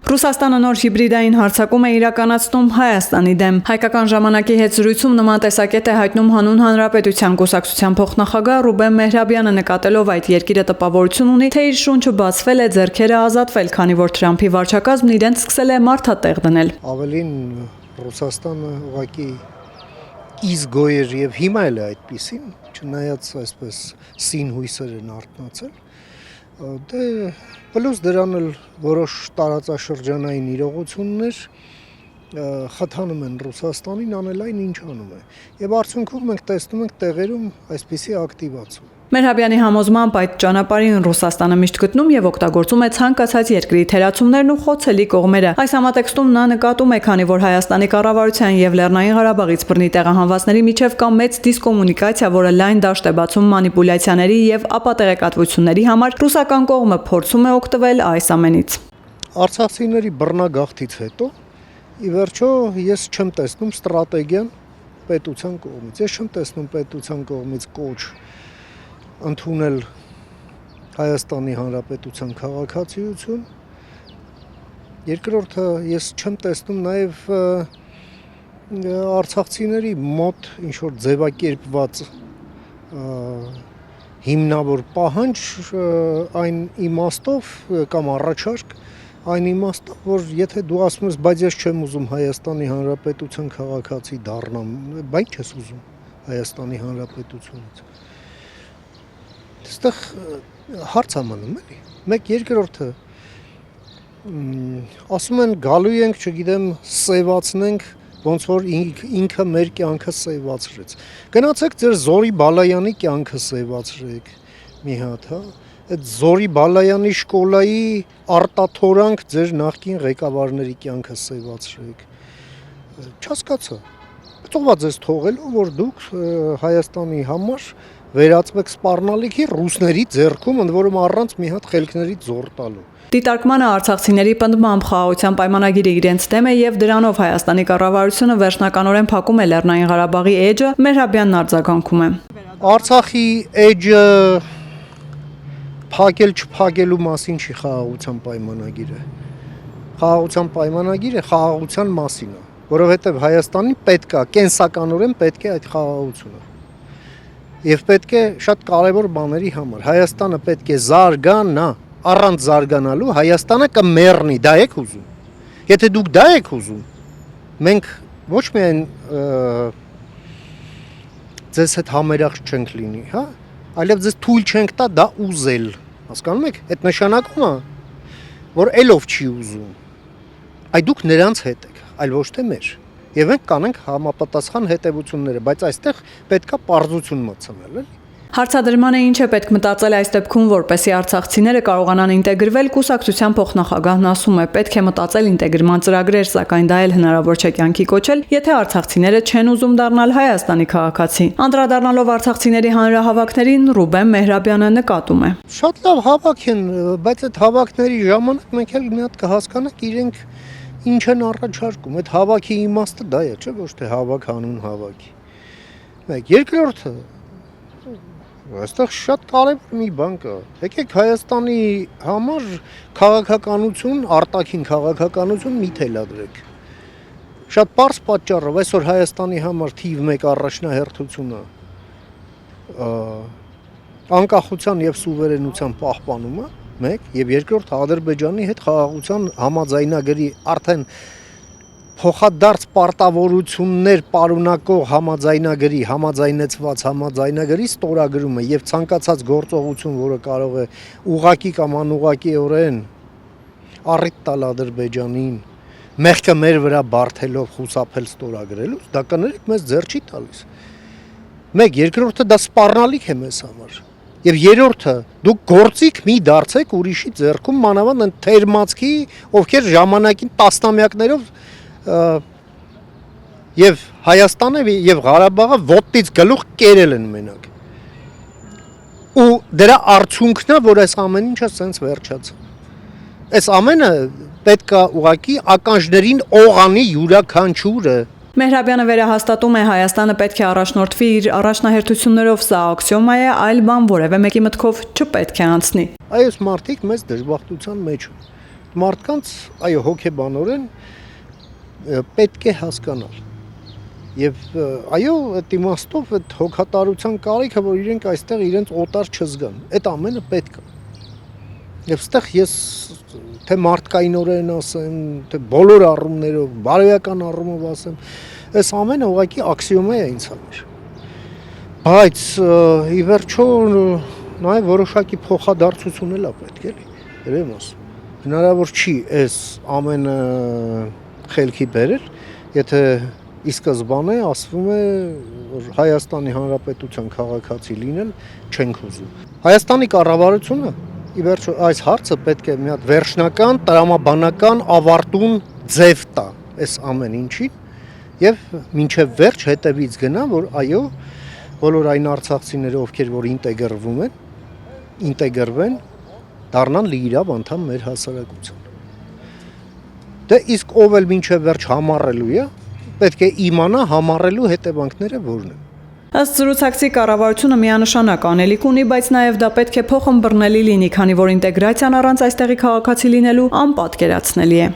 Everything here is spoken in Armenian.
Ռուսաստանը նոր հիբրիդային հարձակում է իրականացնում Հայաստանի դեմ։ Հայկական ժամանակի հետ զրույցում նման տեսակետ է հայտնում Հանուն Հանրապետության կուսակցության փոխնախագահ Ռուբեն Մեհրաբյանը, նկատելով այդ երկիրը տպավորություն ունի, թե իր շունչը բացվել է, ձեռքերը ազատվել, քանի որ Թրամփի վարչակազմն իրենց սկսել է մարդատեղ դնել։ Ավելին Ռուսաստանը ուղղակի իզգոյեր եւ հիմա էլ է այդպեսին, չնայած այսպես սին հույսեր են արթնացել։ Դե պլյուս դրան էլ որոշ տարածաշրջանային իրողություններ խթանում են Ռուսաստանին անել այն ինչ անում է։ Եվ արդյունքում մենք տեսնում ենք տեղերում այսպիսի ակտիվացում։ Մեհրաբյանի համոզմամբ այդ ճանապարհին Ռուսաստանը միշտ գտնում եւ օգտագործում է ցանկացած երկրի թերացումներն ու խոցելի կողմերը։ Այս համատեքստում նա նկատում է, քանի որ Հայաստանի կառավարության եւ Լեռնային Ղարաբաղից բռնի տեղահանվածների միջև կա մեծ դիսկոմունիկացիա, որը լայն դաշտ է բացում մանիպուլյացիաների եւ ապատեղեկատվությունների համար, ռուսական կողմը փորձում է օգտվել այս ամենից։ Արցախցիների բռնագաղթից հետո ի վերջո ես չեմ տեսնում ստրատեգիան պետության կողմից։ Ես չեմ տեսնում պետության կողմից կոչ ընդունել Հայաստանի Հանրապետության քաղաքացիություն։ Երկրորդը ես չեմ տեսնում նաև արցախցիների մոտ ինչ-որ ձևակերպված հիմնավոր պահանջ այն իմաստով կամ առաջարկ այն իմաստով, որ եթե դու ասում ես, բայց ես չեմ ուզում Հայաստանի Հանրապետության քաղաքացի դառնամ, բայց չես ուզում Հայաստանի Հանրապետությունից։ Այստեղ հարց է մնում էլի։ Մեկ երկրորդը ասում են գալու ենք, չգիտեմ, սևացնենք, ոնց որ ինքը մեր կյանքը սևացրեց։ Գնացեք ձեր Զորի Բալայանի կյանքը սևացրեք մի հատ, հա։ Այդ Զորի Բալայանի շկոլայի արտաթորանք ձեր նախկին ղեկավարների կյանքը սևացրեք։ Չհասկացա։ Ծոված ես թողելու, որ դուք Հայաստանի համար վերածվեք սպառնալիքի ռուսների ձեռքում, ընդ որում առանց մի հատ խելքներից զոր տալու։ Դիտարկմանը արցախցիների պնդմամբ խաղաղության պայմանագիրը իրենց դեմ է եւ դրանով Հայաստանի կառավարությունը վերջնականորեն փակում է Լեռնային Ղարաբաղի էջը, Մեհրաբյանն արձագանքում է։ Արցախի էջը փակել չփակելու մասին չի խաղաղության պայմանագիրը։ Խաղաղության պայմանագիրը խաղաղության մասին է, որովհետեւ Հայաստանին պետք է կենսականորեն պետք է այդ խաղաղությունը։ Եվ պետք է շատ կարևոր բաների համար Հայաստանը պետք է զարգանա, առանց զարգանալու Հայաստանը կմեռնի, դա եք ուզում։ Եթե դուք դա եք ուզում, մենք ոչ միայն ձեզ հետ համերախ չենք լինի, հա, այլև ձեզ թույլ չենք տա դա ուզել, հասկանում եք։ Այդ նշանակում է, որ ելով չի ուզում։ Այ դուք նրանց հետ եք, այլ ոչ թե մեր։ Եվ մենք կանենք համապատասխան հետևությունները, բայց այստեղ պետքա պարզություն մտցնել, էլի։ Հարցադրմանը ինչ է պետք մտածել այս դեպքում, որպեսզի արցախցիները կարողանան ինտեգրվել, կուսակցության փոխնախագահն ասում է, պետք է մտածել ինտեգրման ծրագրեր, սակայն դա էլ հնարավոր չէ կյանքի կոչել, եթե արցախցիները չեն ուզում դառնալ Հայաստանի քաղաքացի։ Անդրադառնալով արցախցիների հանրահավաքներին, Ռուբեն Մեհրաբյանը նկատում է. Շատ լավ հավաք են, բայց այդ հավաքների ժամանակ մենք էլ մի հատ կհասկանանք իրենք ինչ են առաջարկում։ Այդ հավաքի իմաստը դա է, չէ՞ ոչ թե հավաք հանուն հավաքի։ Մեկ երկրորդը այստեղ շատ կարևոր մի բան կա։ Եկեք Հայաստանի համար քաղաքականություն, արտաքին քաղաքականություն մի թելադրեք։ Շատ պարզ պատճառով այսօր Հայաստանի համար թիվ 1 առաջնահերթությունը անկախության եւ սուվերենության պահպանումը, մեկ, եւ երկրորդ Ադրբեջանի հետ խաղաղության համաձայնագրի արդեն փոխադարձ պարտավորություններ պարունակող համաձայնագրի, համաձայնեցված համաձայնագրի ստորագրումը եւ ցանկացած գործողություն, որը կարող է ուղղակի կամ անուղղակիորեն առիթ տալ Ադրբեջանին, մեղքը մեր վրա բարթելով խուսափել ստորագրելուց, դա կներեք մեզ ձեռ չի տալիս։ Մեկ, երկրորդը դա սպառնալիք է մեզ համար։ Եվ երրորդը դուք գործիք մի դարձեք ուրիշի ձեռքում, մանավանդ այն թերմացքի, ովքեր ժամանակին տասնամյակներով եւ Հայաստանը եւ Ղարաբաղը ոտից գլուխ կերել են մենակ։ Ու դրա արդյունքն է, որ այս ամեն ինչը սենց վերջացավ։ Այս ամենը պետք է ուղղակի ականջներին օղանի յուրաքանչյուրը։ Մեհրաբյանը վերահաստատում է Հայաստանը պետք է առաջնորդվի իր առաջնահերթություններով, սա աքսիոմա է, այլ բան որևէ մեկի մտքով չպետք է անցնի։ Այս մարդիկ մեծ դժբախտության մեջ են։ այդ մարդկանց այո հոգեբանորեն պետք է հասկանալ։ Եվ այո, այդ իմաստով այդ հոգատարության կարիքը, որ իրենք այստեղ իրենց օտար չզգան, այդ ամենը պետք է։ Եվ այստեղ ես թե մարդկայինորեն ասեմ, թե բոլոր առումներով, բարոյական առումով ասեմ, այս ամենը ուղղակի աքսիոմա է ինձ համար։ Բայց ի վերջո նաև որոշակի փոխադարձություն էլ է պետք էլի, երևի ասում։ Հնարավոր չի այս ամենը խելքի բերել, եթե ի սկզբանե ասվում է, որ Հայաստանի Հանրապետության քաղաքացի լինել չենք ուզում։ Հայաստանի կառավարությունը ի վերջո այս հարցը պետք է մի հատ վերջնական տրամաբանական ավարտուն ձև տա այս ամեն ինչին եւ մինչեւ վերջ հետևից գնա, որ այո, բոլոր այն արցախցիները, ովքեր որ ինտեգրվեն, դառնան լիիրավ անդամ մեր հասարակության։ Դե իսկ ով էլ մինչև վերջ համառելու է, պետք է իմանա համառելու հետևանքները որն են։ Ըստ զրուցակցի կառավարությունը միանշանակ անելիք ունի, բայց նաև դա պետք է փոխըմբռնելի լինի, քանի որ ինտեգրացիան առանց այստեղի քաղաքացի լինելու անպատկերացնելի է։